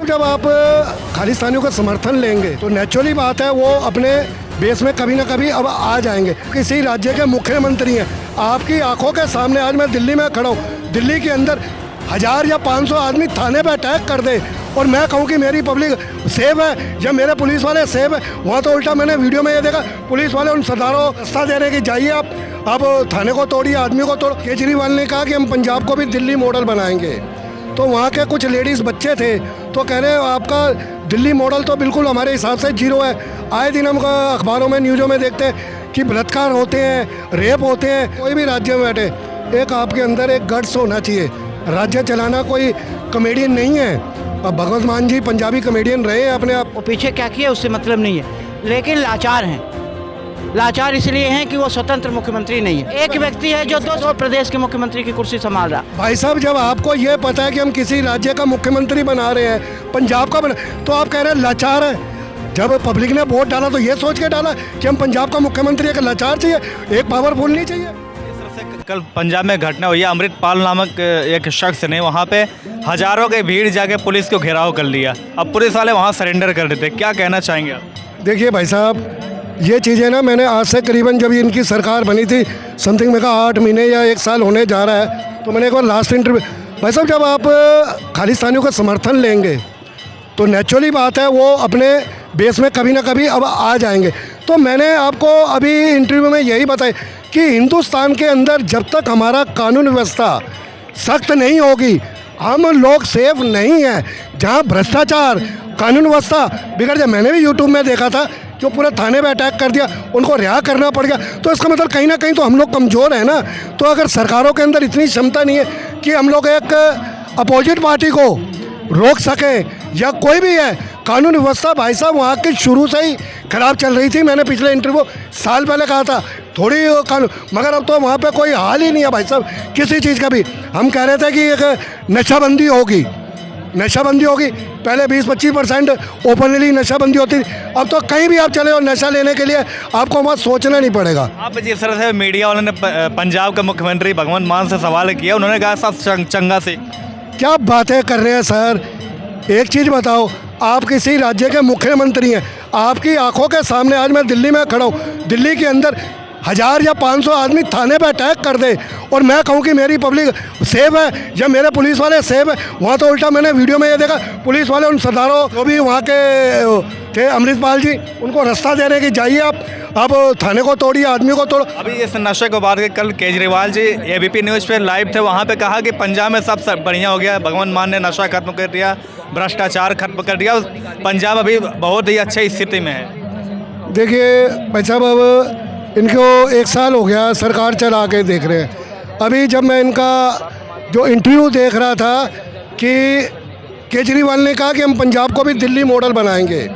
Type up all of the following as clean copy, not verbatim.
जब आप खालिस्तानियों का समर्थन लेंगे तो नेचुरली बात है वो अपने बेस में कभी ना कभी अब आ जाएंगे। किसी राज्य के मुख्यमंत्री हैं, आपकी आंखों के सामने आज मैं दिल्ली में खड़ा हूँ, दिल्ली के अंदर 1000 या 500 आदमी थाने पे अटैक कर दे और मैं कहूँ कि मेरी पब्लिक सेफ है या मेरे पुलिस वाले सेफ है, वहाँ तो उल्टा मैंने वीडियो में ये देखा पुलिस वाले उन सरदारों को रास्ता दे रहे कि जाइए आप थाने को तोड़िए, आदमी को तोड़ो। केजरीवाल ने कहा कि हम पंजाब को भी दिल्ली मॉडल बनाएंगे, तो वहाँ के कुछ लेडीज़ बच्चे थे तो कह रहे आपका दिल्ली मॉडल तो बिल्कुल हमारे हिसाब से जीरो है। आए दिन हम अखबारों में न्यूज़ों में देखते हैं कि बलात्कार होते हैं, रेप होते हैं। कोई भी राज्य में बैठे एक आपके अंदर एक गट्स होना चाहिए। राज्य चलाना कोई कॉमेडियन नहीं है। अब भगवंत मान जी पंजाबी कॉमेडियन रहे हैं अपने आप। वो पीछे क्या किया उससे मतलब नहीं है, लेकिन लाचार हैं। लाचार इसलिए हैं कि वो स्वतंत्र मुख्यमंत्री नहीं है। एक व्यक्ति है जो दो प्रदेश के मुख्यमंत्री की कुर्सी संभाल रहा। भाई साहब जब आपको ये पता है कि हम किसी राज्य का मुख्यमंत्री बना रहे हैं, पंजाब का बना, तो आप कह रहे हैं लाचार है। जब पब्लिक ने वोट डाला तो ये सोच के डाला कि हम पंजाब का मुख्यमंत्री एक लाचार चाहिए, एक पावरफुल नहीं चाहिए। कल पंजाब में घटना हुई है, अमृतपाल नामक एक शख्स ने वहाँ पे हजारों की भीड़ जाके पुलिस को घेराव कर लिया। अब पुलिस वाले वहाँ सरेंडर कर देते, क्या कहना चाहेंगे आप? देखिए भाई साहब ये चीज़ें ना मैंने आज से करीबन जब इनकी सरकार बनी थी समथिंग में कहा 8 महीने या 1 साल होने जा रहा है, तो मैंने एक बार लास्ट इंटरव्यू भाई साहब जब आप खालिस्तानियों का समर्थन लेंगे तो नेचुरली बात है वो अपने बेस में कभी ना कभी अब आ जाएंगे। तो मैंने आपको अभी इंटरव्यू में यही बताया कि हिंदुस्तान के अंदर जब तक हमारा कानून व्यवस्था सख्त नहीं होगी हम लोग सेफ नहीं हैं। जहाँ भ्रष्टाचार कानून व्यवस्था बिगड़ जाए, मैंने भी यूट्यूब में देखा था जो पूरे थाने पे अटैक कर दिया, उनको रिहा करना पड़ गया, तो इसका मतलब कहीं ना कहीं तो हम लोग कमज़ोर हैं ना। तो अगर सरकारों के अंदर इतनी क्षमता नहीं है कि हम लोग एक अपोजिट पार्टी को रोक सकें या कोई भी है, कानून व्यवस्था भाई साहब वहाँ की शुरू से ही खराब चल रही थी। मैंने पिछले इंटरव्यू साल पहले कहा था थोड़ी कानून, मगर अब तो वहाँ पे कोई हाल ही नहीं है भाई साहब किसी चीज़ का भी। हम कह रहे थे कि एक नशाबंदी होगी, नशाबंदी होगी, पहले 20-25% ओपनली नशाबंदी होती थी, अब तो कहीं भी आप चले हो नशा लेने के लिए आपको वहाँ सोचना नहीं पड़ेगा। आप जिस तरह से मीडिया वालों ने पंजाब के मुख्यमंत्री भगवंत मान से सवाल किया, उन्होंने कहा सब चंगा से। क्या बातें कर रहे हैं सर। एक चीज़ बताओ, आप किसी राज्य के मुख्यमंत्री हैं, आपकी आंखों के सामने आज मैं दिल्ली में खड़ा हूँ, दिल्ली के अंदर 1000 या 500 आदमी थाने पे अटैक कर दे और मैं कहूँ कि मेरी पब्लिक सेफ है या मेरे पुलिस वाले सेफ है, वहाँ तो उल्टा मैंने वीडियो में ये देखा पुलिस वाले उन सरदारों जो भी वहाँ के थे अमृतपाल जी, उनको रास्ता दे रहे कि जाइए आप थाने को तोड़िए, आदमी को तोड़ो। अभी इस नशे को बात कल केजरीवाल जी ABP न्यूज़ पे लाइव थे, वहाँ पे कहा कि पंजाब में सब बढ़िया हो गया, भगवंत मान ने नशा खत्म कर दिया, भ्रष्टाचार खत्म कर दिया, पंजाब अभी बहुत ही अच्छी स्थिति में है। देखिए भाई साहब अब इनको 1 साल हो गया सरकार चला के देख रहे हैं। अभी जब मैं इनका जो इंटरव्यू देख रहा था कि केजरीवाल ने कहा कि हम पंजाब को भी दिल्ली मॉडल बनाएंगे,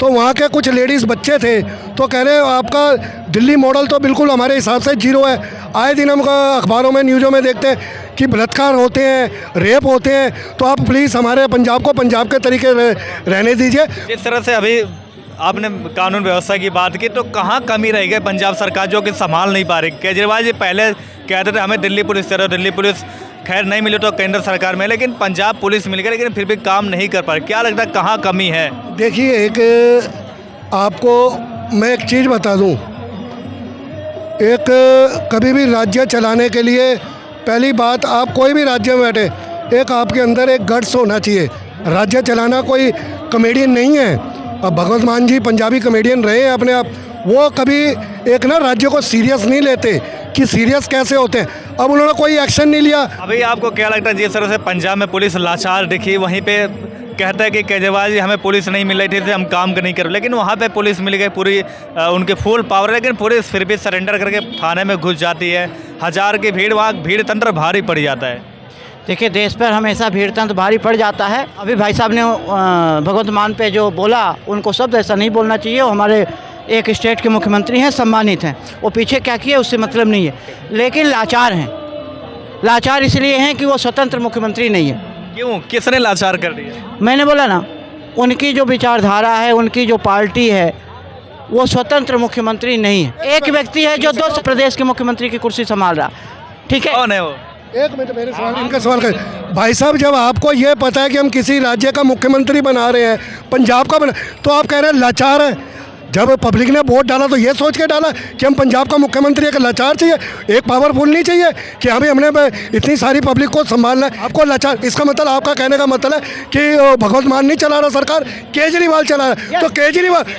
तो वहाँ के कुछ लेडीज़ बच्चे थे तो कह रहे आपका दिल्ली मॉडल तो बिल्कुल हमारे हिसाब से जीरो है। आए दिन हम अखबारों में न्यूज़ों में देखते हैं कि बलात्कार होते हैं, रेप होते हैं, तो आप प्लीज़ हमारे पंजाब को पंजाब के तरीके रहने दीजिए। जिस तरह से अभी आपने कानून व्यवस्था की बात की, तो कहाँ कमी रह गई पंजाब सरकार जो कि संभाल नहीं पा रही? केजरीवाल जी पहले कहते थे हमें दिल्ली पुलिस दे रहे हो, दिल्ली पुलिस खैर नहीं मिली तो केंद्र सरकार में, लेकिन पंजाब पुलिस मिल गई लेकिन फिर भी काम नहीं कर पा रही। क्या लगता है कहाँ कमी है? देखिए एक आपको मैं एक चीज़ बता दूं, एक कभी भी राज्य चलाने के लिए पहली बात आप कोई भी राज्य में बैठे एक आपके अंदर एक गट्स होना चाहिए। राज्य चलाना कोई कॉमेडियन नहीं है। अब भगवंत मान जी पंजाबी कॉमेडियन रहे हैं अपने आप, वो कभी एक ना राज्य को सीरियस नहीं लेते कि सीरियस कैसे होते हैं। अब उन्होंने कोई एक्शन नहीं लिया। अभी आपको क्या लगता है जिस तरह से पंजाब में पुलिस लाचार दिखी, वहीं पे कहता है कि केजरीवाल जी हमें पुलिस नहीं मिल रही थी इसलिए हम काम नहीं कर रहे, लेकिन वहाँ पे पुलिस मिल गई पूरी उनके फुल पावर, लेकिन पुलिस फिर भी सरेंडर करके थाने में घुस जाती है। 1000 की भीड़, वहाँ भीड़ तंत्र भारी पड़ जाता है। देखिए देश पर हमेशा भीड़ तंत्र भारी पड़ जाता है। अभी भाई साहब ने भगवंत मान पे जो बोला उनको शब्द ऐसा नहीं बोलना चाहिए। वो हमारे एक स्टेट के मुख्यमंत्री हैं, सम्मानित हैं, वो पीछे क्या किए उससे मतलब नहीं है, लेकिन लाचार हैं। लाचार इसलिए हैं कि वो स्वतंत्र मुख्यमंत्री नहीं है। क्यों, किसने लाचार कर दिया? मैंने बोला ना, उनकी जो विचारधारा है, उनकी जो पार्टी है, वो स्वतंत्र मुख्यमंत्री नहीं है। एक व्यक्ति है जो 2 प्रदेश के मुख्यमंत्री की कुर्सी संभाल रहा, ठीक है? कौन है वो? एक मिनट मेरे सवाल इनका सवाल कर भाई साहब, जब आपको ये पता है कि हम किसी राज्य का मुख्यमंत्री बना रहे हैं, पंजाब का बना, तो आप कह रहे हैं लाचार है। जब पब्लिक ने वोट डाला तो ये सोच के डाला कि हम पंजाब का मुख्यमंत्री एक लाचार चाहिए, एक पावरफुल नहीं चाहिए कि हमें हमने इतनी सारी पब्लिक को संभालना है। आपको लाचार, इसका मतलब आपका कहने का मतलब है कि भगवंत मान नहीं चला रहा सरकार, केजरीवाल चला रहा है। तो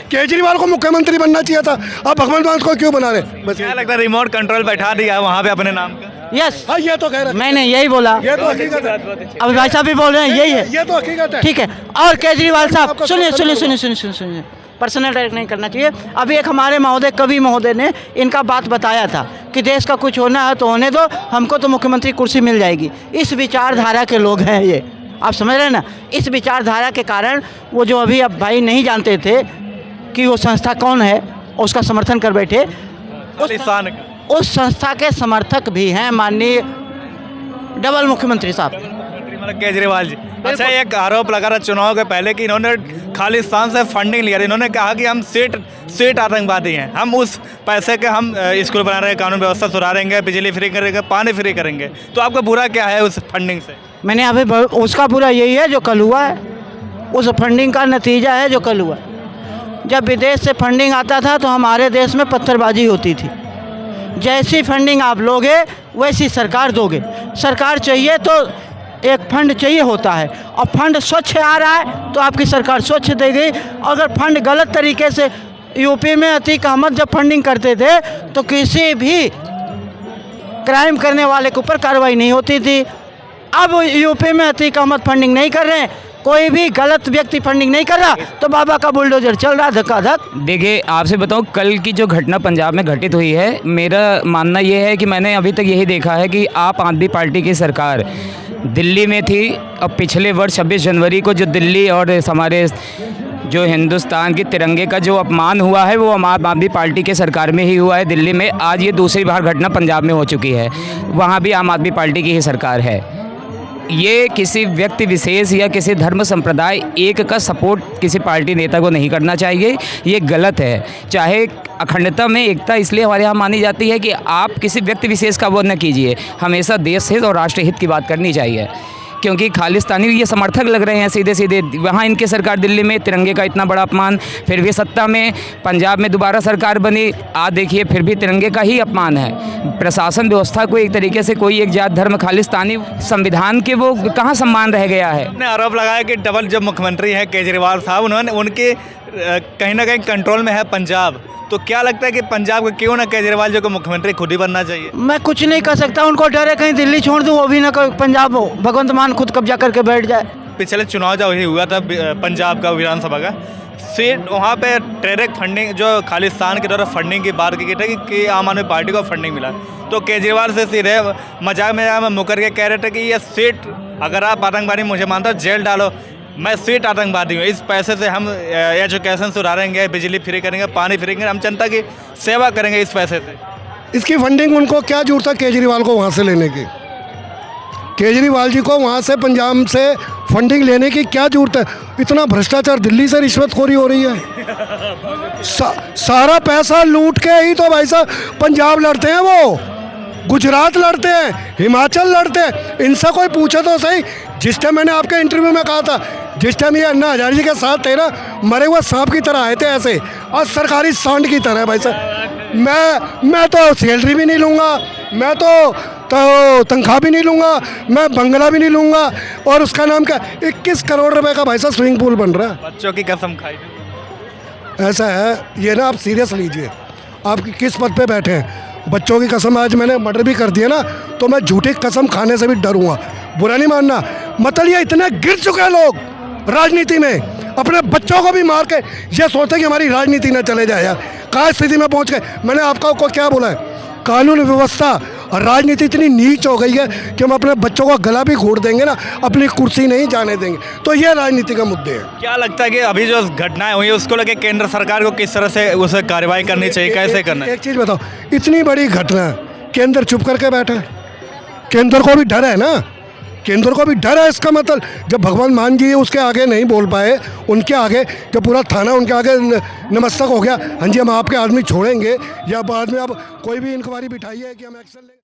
केजरीवाल को मुख्यमंत्री बनना चाहिए था, आप भगवंत मान को क्यों बना रहे? बस क्या लगता है रिमोट कंट्रोल बैठा दिया है वहाँ पे अपने नाम का? यस, हाँ, ये तो कह रहे मैंने यही बोला, ये तो हकीकत है, अभी भाई साहब भी बोल रहे हैं यही है, ये तो हकीकत है। ठीक है। और केजरीवाल साहब आपका सुनिए सवाल सुनिए सुनिए। सुनिए सुनिए सुनिए, पर्सनल अटैक नहीं करना चाहिए। अभी एक हमारे महोदय कवि महोदय ने इनका बात बताया था कि देश का कुछ होना है तो होने दो, हमको तो मुख्यमंत्री कुर्सी मिल जाएगी। इस विचारधारा के लोग हैं ये, आप समझ रहे हैं ना। इस विचारधारा के कारण वो जो अभी अब भाई नहीं जानते थे कि वो संस्था कौन है, उसका समर्थन कर बैठे। खालिस्तान का। उस संस्था के समर्थक भी हैं माननीय डबल मुख्यमंत्री साहब, मतलब केजरीवाल जी। अच्छा, एक आरोप लगा रहा चुनाव के पहले कि इन्होंने खालिस्तान से फंडिंग लिया। इन्होंने कहा कि हम सेठ आतंकवादी हैं, हम उस पैसे के हम स्कूल बना रहे हैं, कानून व्यवस्था सुधारेंगे, बिजली फ्री करेंगे, पानी फ्री करेंगे। तो आपका बुरा क्या है उस फंडिंग से? मैंने अभी उसका पूरा यही है जो कल हुआ है, उस फंडिंग का नतीजा है जो कल हुआ। जब विदेश से फंडिंग आता था तो हमारे देश में पत्थरबाजी होती थी। जैसी फंडिंग आप लोगे वैसी सरकार दोगे। सरकार चाहिए तो एक फंड चाहिए होता है, और फंड स्वच्छ आ रहा है तो आपकी सरकार स्वच्छ देगी। अगर फंड गलत तरीके से, यूपी में अतीक अहमद जब फंडिंग करते थे तो किसी भी क्राइम करने वाले के ऊपर कार्रवाई नहीं होती थी। अब यूपी में अतीक अहमद फंडिंग नहीं कर रहे हैं, कोई भी गलत व्यक्ति फंडिंग नहीं कर रहा तो बाबा का बुलडोजर चल रहा धक्का-धक। देखिए, आपसे बताऊं, कल की जो घटना पंजाब में घटित हुई है, मेरा मानना ये है कि मैंने अभी तक यही देखा है कि आप आदमी पार्टी की सरकार दिल्ली में थी। अब पिछले वर्ष 26 जनवरी को जो दिल्ली और हमारे जो हिंदुस्तान के तिरंगे का जो अपमान हुआ है वो आम आदमी पार्टी के सरकार में ही हुआ है दिल्ली में। आज ये दूसरी बार घटना पंजाब में हो चुकी है, वहाँ भी आम आदमी पार्टी की ही सरकार है। ये किसी व्यक्ति विशेष या किसी धर्म संप्रदाय एक का सपोर्ट किसी पार्टी नेता को नहीं करना चाहिए, ये गलत है। चाहे अखंडता में एकता इसलिए हमारे यहाँ मानी जाती है कि आप किसी व्यक्ति विशेष का वो न कीजिए, हमेशा देश हित और राष्ट्र हित की बात करनी चाहिए। क्योंकि खालिस्तानी ये समर्थक लग रहे हैं सीधे सीधे। वहाँ इनकी सरकार दिल्ली में तिरंगे का इतना बड़ा अपमान, फिर भी सत्ता में पंजाब में दोबारा सरकार बनी, आज देखिए फिर भी तिरंगे का ही अपमान है। प्रशासन व्यवस्था को एक तरीके से कोई एक जात धर्म खालिस्तानी संविधान के वो कहाँ सम्मान रह गया है। आपने आरोप लगाया कि डबल जब मुख्यमंत्री हैं केजरीवाल साहब, उन्होंने उनके कहीं ना कहीं कंट्रोल में है पंजाब, तो क्या लगता है कि पंजाब को क्यों ना केजरीवाल जी को मुख्यमंत्री खुद ही बनना चाहिए? मैं कुछ नहीं कर सकता, उनको डर है कहीं दिल्ली छोड़ दूँ, वो भी ना पंजाब भगवंत मान खुद कब्जा करके बैठ जाए। पिछले चुनाव जब ही हुआ था पंजाब का विधानसभा का सीट, वहाँ पे डायरेक्ट फंडिंग जो खालिस्तान की तरफ फंडिंग की बात की गई थी कि आम आदमी पार्टी को फंडिंग मिला, तो केजरीवाल से सीधे मजाक में मुकर के कह रहे थे कि ये सीट अगर आप आतंकवादी मुझे मानता हो जेल डालो, मैं सीट आतंकवादी हूँ, इस पैसे से हम एजुकेशन सुधारेंगे, बिजली फ्री करेंगे, पानी फ्री करेंगे, हम जनता की सेवा करेंगे इस पैसे से। इसकी फंडिंग उनको क्या जरूरत है केजरीवाल को वहाँ से लेने की? केजरीवाल जी को वहाँ से पंजाब से फंडिंग लेने की क्या जरूरत है? इतना भ्रष्टाचार, दिल्ली से रिश्वतखोरी हो रही है। सारा पैसा लूट के ही तो भाई साहब पंजाब लड़ते हैं, वो गुजरात लड़ते हैं, हिमाचल लड़ते हैं। इनसे कोई पूछे तो सही। जिस टाइम मैंने आपके इंटरव्यू में कहा था, जिस टाइम ये अन्ना हजारे जी के साथ थे ना, मरे हुए सांप की तरह आए थे ऐसे, और सरकारी सांड की तरह। भाई साहब मैं तो सैलरी भी नहीं लूँगा, मैं तो तनख्वाह भी नहीं लूँगा, मैं बंगला भी नहीं लूँगा, और उसका नाम क्या, 21 करोड़ रुपए का भाई साहब स्विमिंग पूल बन रहा है। बच्चों की कसम खाई थी। ऐसा है ये ना, आप सीरियस लीजिए, आप किस पद पे बैठे हैं। बच्चों की कसम, आज मैंने मर्डर भी कर दिया ना, तो मैं झूठी कसम खाने से भी डरूंगा, बुरा नहीं मानना। मतलब ये इतने गिर चुके हैं लोग राजनीति में, अपने बच्चों को भी मार के ये सोचते कि हमारी राजनीति न चले जाए। यार कहाँ स्थिति में पहुंच गए। मैंने आपको क्या बोला है, कानून व्यवस्था और राजनीति इतनी नीच हो गई है कि हम अपने बच्चों का गला भी घोट देंगे ना, अपनी कुर्सी नहीं जाने देंगे। तो ये राजनीति का मुद्दे हैं। क्या लगता है कि अभी जो घटनाएं हुई उसको लेके केंद्र सरकार को किस तरह से उसे कार्रवाई करनी चाहिए, कैसे करना है? एक चीज़ बताओ, इतनी बड़ी घटना केंद्र चुप करके बैठा है। केंद्र को भी डर है ना, केंद्र को भी डर है। इसका मतलब जब भगवंत मान जी उसके आगे नहीं बोल पाए, उनके आगे जब पूरा थाना उनके आगे नमस्तक हो गया, हाँ जी हम आपके आदमी छोड़ेंगे, या बाद में आप कोई भी इंक्वायरी बिठाइए कि हम एक्शन लेंगे।